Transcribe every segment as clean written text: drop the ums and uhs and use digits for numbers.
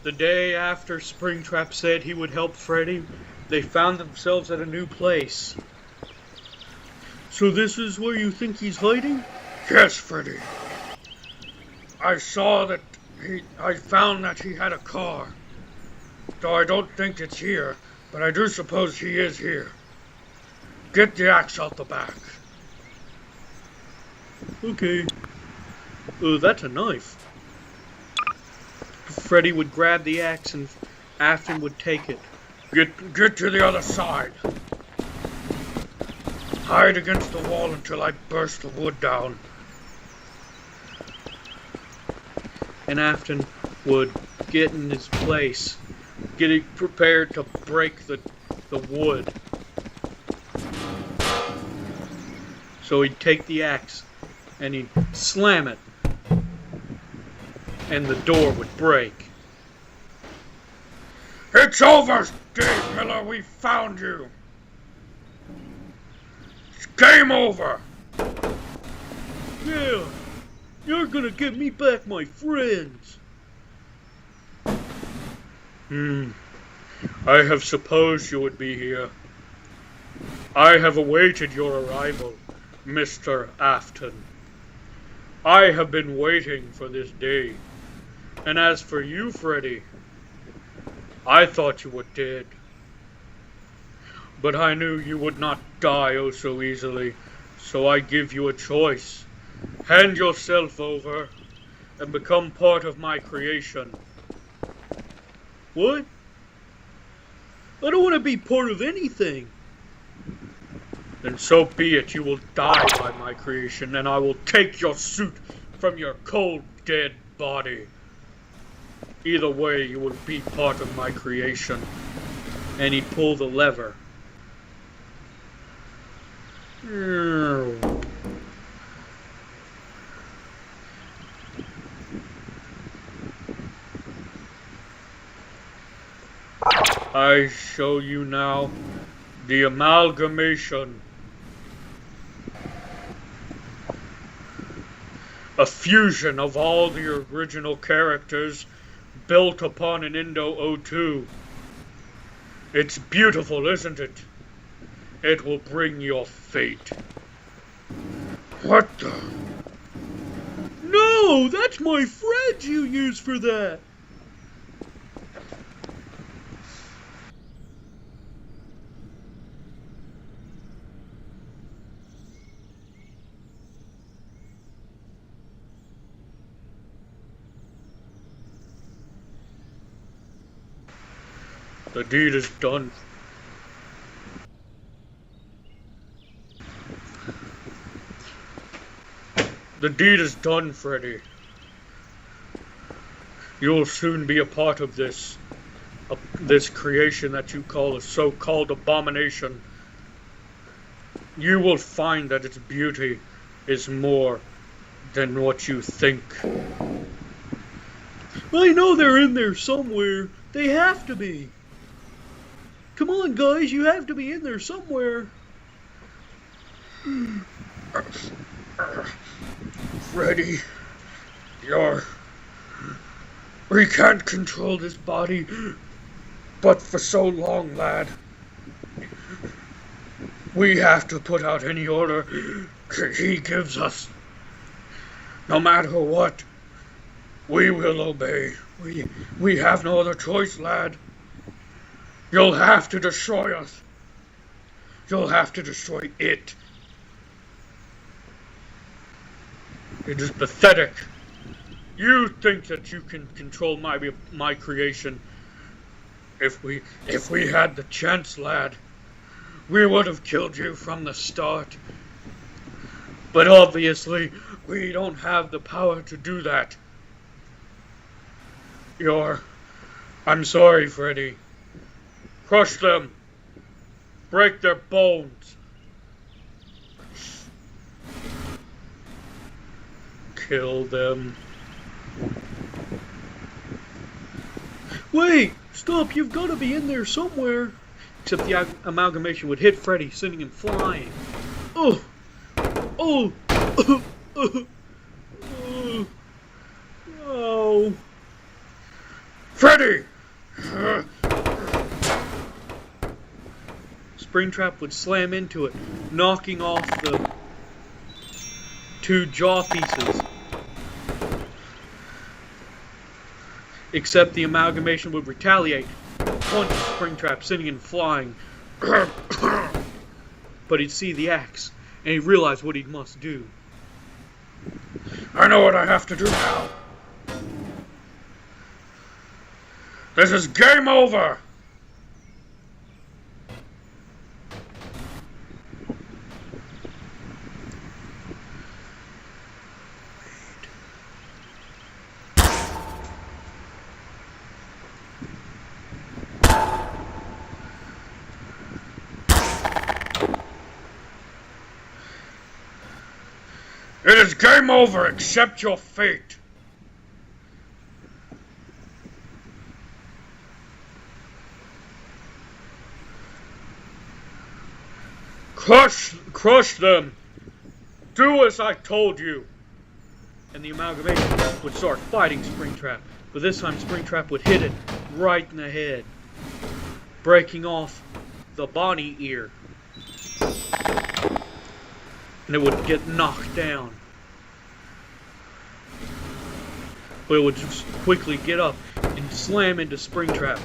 The day after Springtrap said he would help Freddy, they found themselves at a new place. So this is where you think he's hiding? Yes, Freddy. I found that he had a car. Though I don't think it's here, but I do suppose he is here. Get the axe out the back. Okay. That's a knife. Freddy would grab the axe and Afton would take it. Get to the other side. Hide against the wall until I burst the wood down. And Afton would get in his place, getting prepared to break the wood. So he'd take the axe and he'd slam it, and the door would break. It's over, Dave Miller. We found you. It's game over. Yeah, you're gonna give me back my friends. I have supposed you would be here. I have awaited your arrival, Mr. Afton. I have been waiting for this day. And as for you, Freddy, I thought you were dead. But I knew you would not die oh so easily, so I give you a choice. Hand yourself over and become part of my creation. What? I don't want to be part of anything. Then so be it. You will die by my creation, and I will take your suit from your cold, dead body. Either way, you will be part of my creation. And he pulled the lever. I show you now the amalgamation. A fusion of all the original characters built upon an Indo-O2. It's beautiful, isn't it? It will bring your fate. What the? No, that's my friend you use for that. The deed is done. The deed is done, Freddy. You'll soon be a part of this creation that you call a so-called abomination. You will find that its beauty is more than what you think. I know they're in there somewhere. They have to be. Come on, guys, you have to be in there somewhere. Freddy, we can't control this body, but for so long, lad. We have to put out any order he gives us. No matter what, we will obey. We have no other choice, lad. You'll have to destroy us. You'll have to destroy it. It is pathetic. You think that you can control my creation. If we had the chance, lad, we would have killed you from the start. But obviously, we don't have the power to do that. I'm sorry, Freddy. Crush them. Break their bones. Kill them. Wait! Stop! You've got to be in there somewhere! Except the amalgamation would hit Freddy, sending him flying. Oh! Oh! Oh! Freddy! Springtrap would slam into it, knocking off the 2 jaw pieces. Except the amalgamation would retaliate, punch Springtrap, sending him flying. But he'd see the axe, and he'd realize what he must do. I know what I have to do now. This is game over! It is game over, accept your fate. Crush them! Do as I told you! And the amalgamation would start fighting Springtrap, but this time Springtrap would hit it right in the head, breaking off the Bonnie ear. And it would get knocked down. But it would just quickly get up and slam into Springtrap,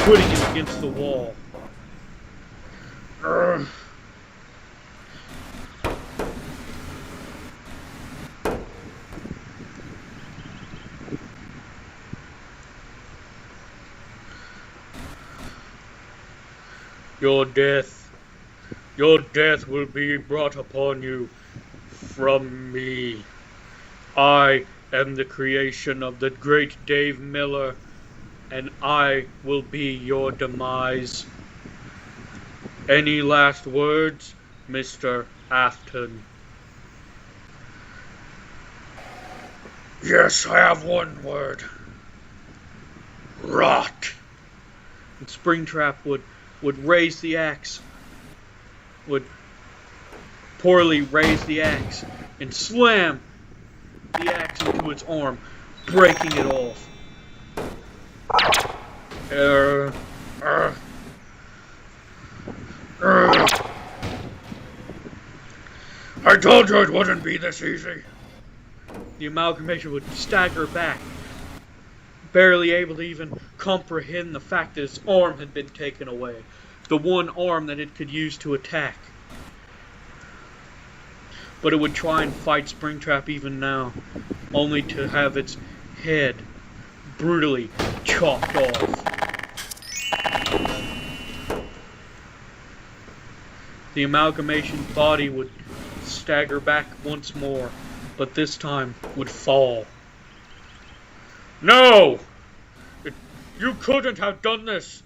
putting him against the wall. Your death will be brought upon you from me. I am the creation of the great Dave Miller, and I will be your demise. Any last words, Mr. Afton? Yes, I have one word. Rot. And Springtrap would raise the axe, would poorly raise the axe, and slam the axe into its arm, breaking it off. I told you it wouldn't be this easy. The amalgamation would stagger back, barely able to even comprehend the fact that its arm had been taken away. The one arm that it could use to attack. But it would try and fight Springtrap even now, only to have its head brutally chopped off. The amalgamation body would stagger back once more, but this time would fall. No! You couldn't have done this!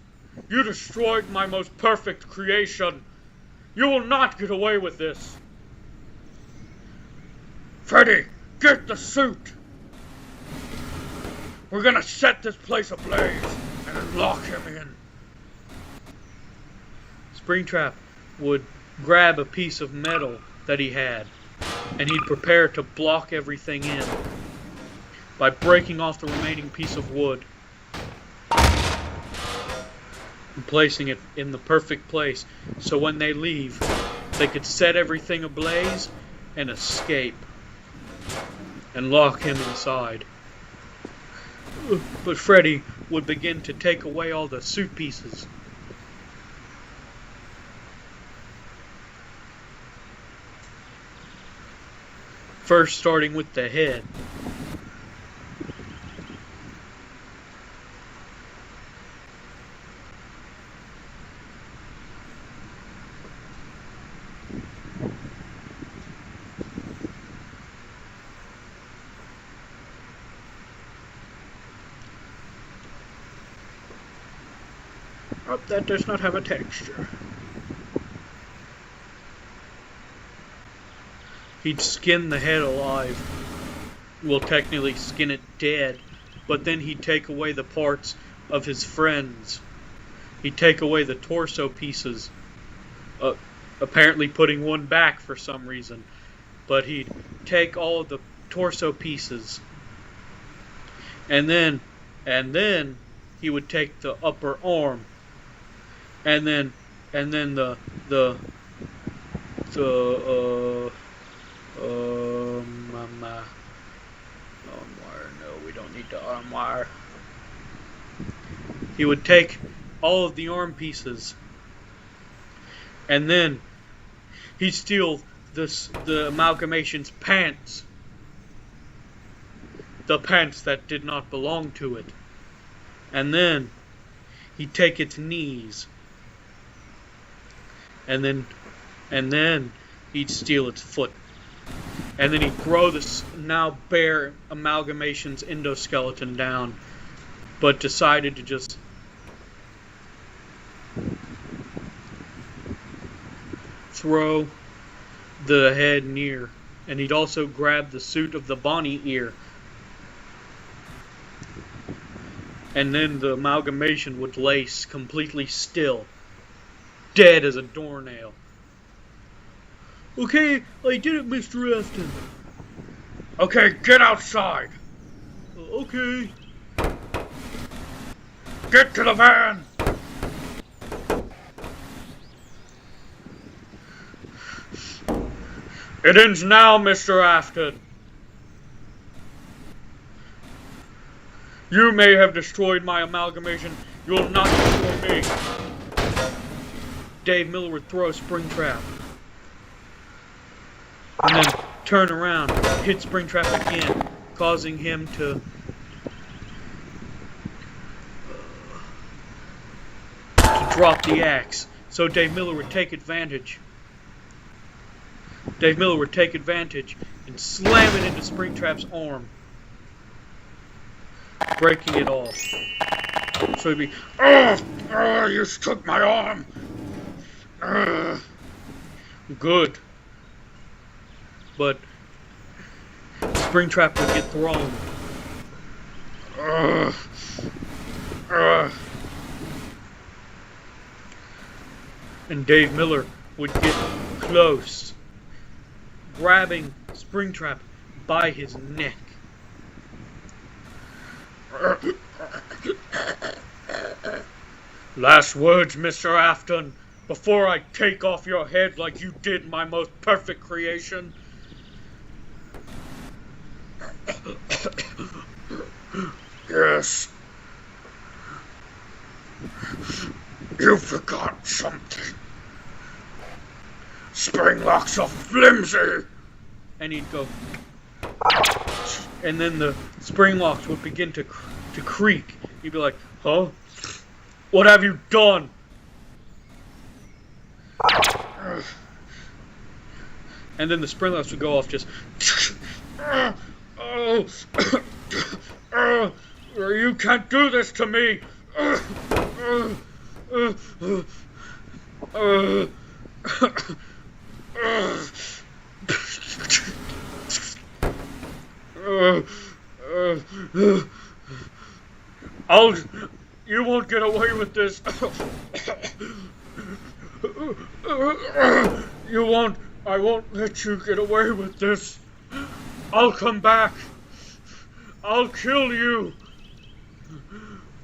You destroyed my most perfect creation! You will not get away with this! Freddy, get the suit! We're gonna set this place ablaze and lock him in. Springtrap would grab a piece of metal that he had, and he'd prepare to block everything in by breaking off the remaining piece of wood and placing it in the perfect place so when they leave, they could set everything ablaze and escape and lock him inside. But Freddy would begin to take away all the suit pieces. First starting with the head. Oh, that does not have a texture. He'd skin the head alive. Well, technically skin it dead, but then he'd take away the parts of his friends. He'd take away the torso pieces, apparently putting one back for some reason. But he'd take all of the torso pieces, and then he would take the upper arm, and then the arm wire. No, we don't need the arm wire. He would take all of the arm pieces, and then he'd steal the amalgamation's pants. The pants that did not belong to it. And then he'd take its knees. And then he'd steal its foot. And then he'd throw this now bare amalgamation's endoskeleton down, but decided to just throw the head near. And he'd also grab the suit of the Bonnie ear. And then the amalgamation would lay completely still, dead as a doornail. Okay, I did it, Mr. Afton. Okay, get outside. Okay. Get to the van. It ends now, Mr. Afton. You may have destroyed my amalgamation. You will not destroy me. Dave Miller would throw a Springtrap. And then turn around, hit Springtrap again, causing him to drop the axe. So Dave Miller would take advantage. Dave Miller would take advantage and slam it into Springtrap's arm, breaking it off. So he'd be, you took my arm. Good. But Springtrap would get thrown. And Dave Miller would get close, grabbing Springtrap by his neck. Last words, Mr. Afton, before I take off your head like you did my most perfect creation. Yes. You forgot something. Spring locks are flimsy. And he'd go, and then the spring locks would begin to creak. He'd be like, huh? What have you done? And then the spring locks would go off just, you can't do this to me. You won't get away with this. You won't. I won't let you get away with this. I'll come back. I'll kill you.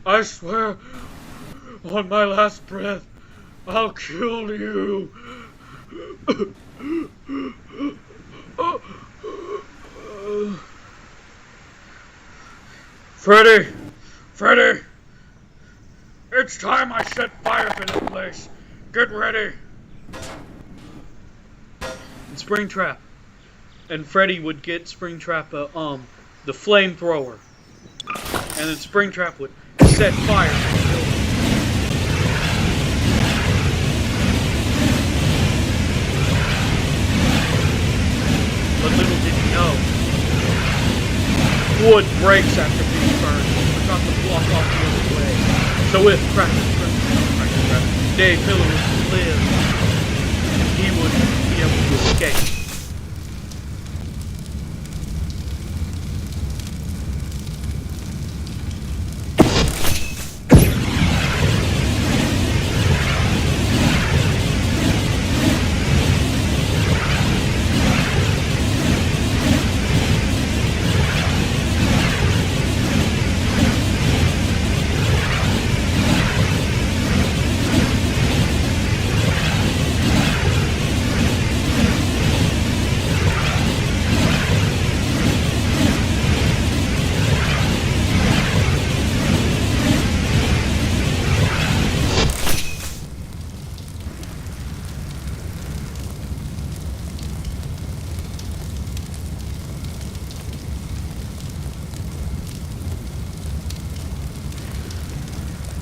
I swear, on my last breath, I'll kill you. Freddy, it's time I set fire to this place. Get ready. And Springtrap and Freddy would get Springtrap the flamethrower, and then Springtrap would set fire to the building. But little did he know, wood breaks after being burned. He forgot to block off the other way. So if Dave Miller was to live, he would be able to escape.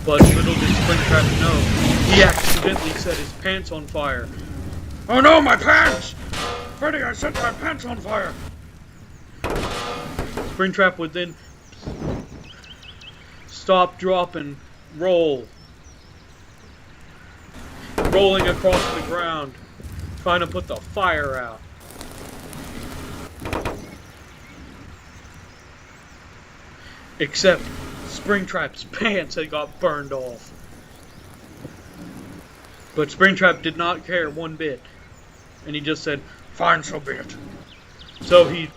But little did Springtrap know, he accidentally set his pants on fire. Oh no, my pants! Freddy, I set my pants on fire! Springtrap would then stop, drop, and roll. Rolling across the ground, trying to put the fire out. Except Springtrap's pants had got burned off. But Springtrap did not care one bit. And he just said, "Fine, so be it." So he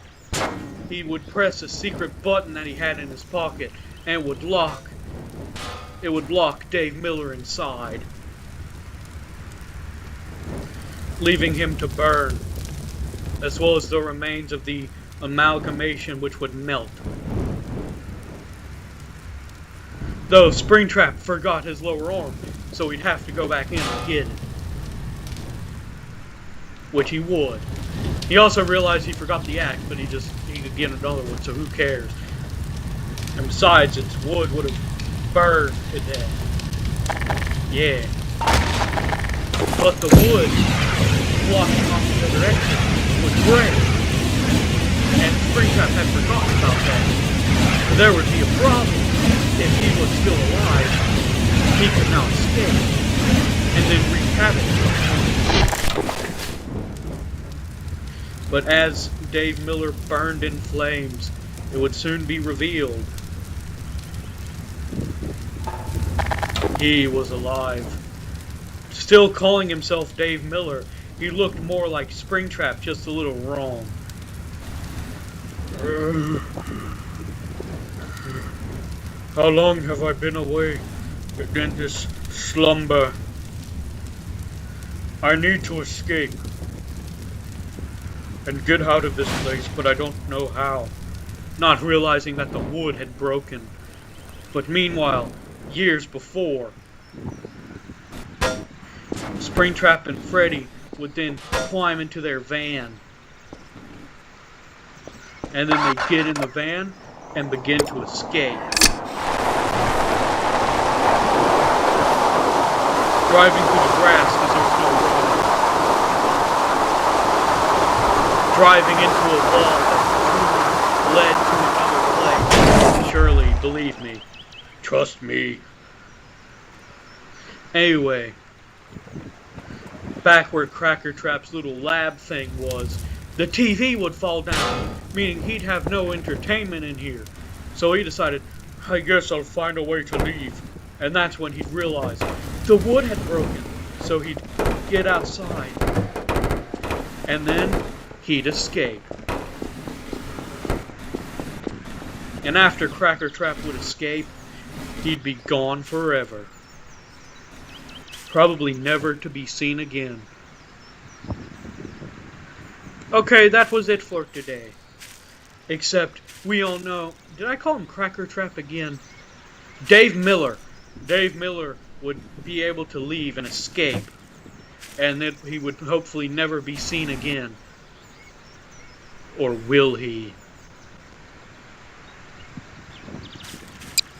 would press a secret button that he had in his pocket and it would lock Dave Miller inside, leaving him to burn, as well as the remains of the amalgamation, which would melt. Though Springtrap forgot his lower arm, so he'd have to go back in and get it. Which he would. He also realized he forgot the axe, but he could get another one, so who cares? And besides, its wood would have burned to death. Yeah. But the wood blocking off the other exit would break. And Springtrap had forgotten about that. So there would be a problem. If he was still alive, he could now escape and then wreak havoc. But as Dave Miller burned in flames, it would soon be revealed he was alive. Still calling himself Dave Miller, he looked more like Springtrap, just a little wrong. How long have I been away in this slumber? I need to escape and get out of this place, but I don't know how. Not realizing that the wood had broken. But meanwhile, years before, Springtrap and Freddy would then climb into their van. And then they'd get in the van and begin to escape. Driving through the grass because there's no road. Driving into a wall that led to another place. Surely, believe me. Trust me. Anyway, back where Cracker Trap's little lab thing was, the TV would fall down, meaning he'd have no entertainment in here. So he decided, I guess I'll find a way to leave. And that's when he'd realize the wood had broken. So he'd get outside. And then he'd escape. And after Cracker Trap would escape, he'd be gone forever. Probably never to be seen again. Okay, that was it for today. Except, we all know... Did I call him Cracker Trap again? Dave Miller. Dave Miller would be able to leave and escape. And that he would hopefully never be seen again. Or will he?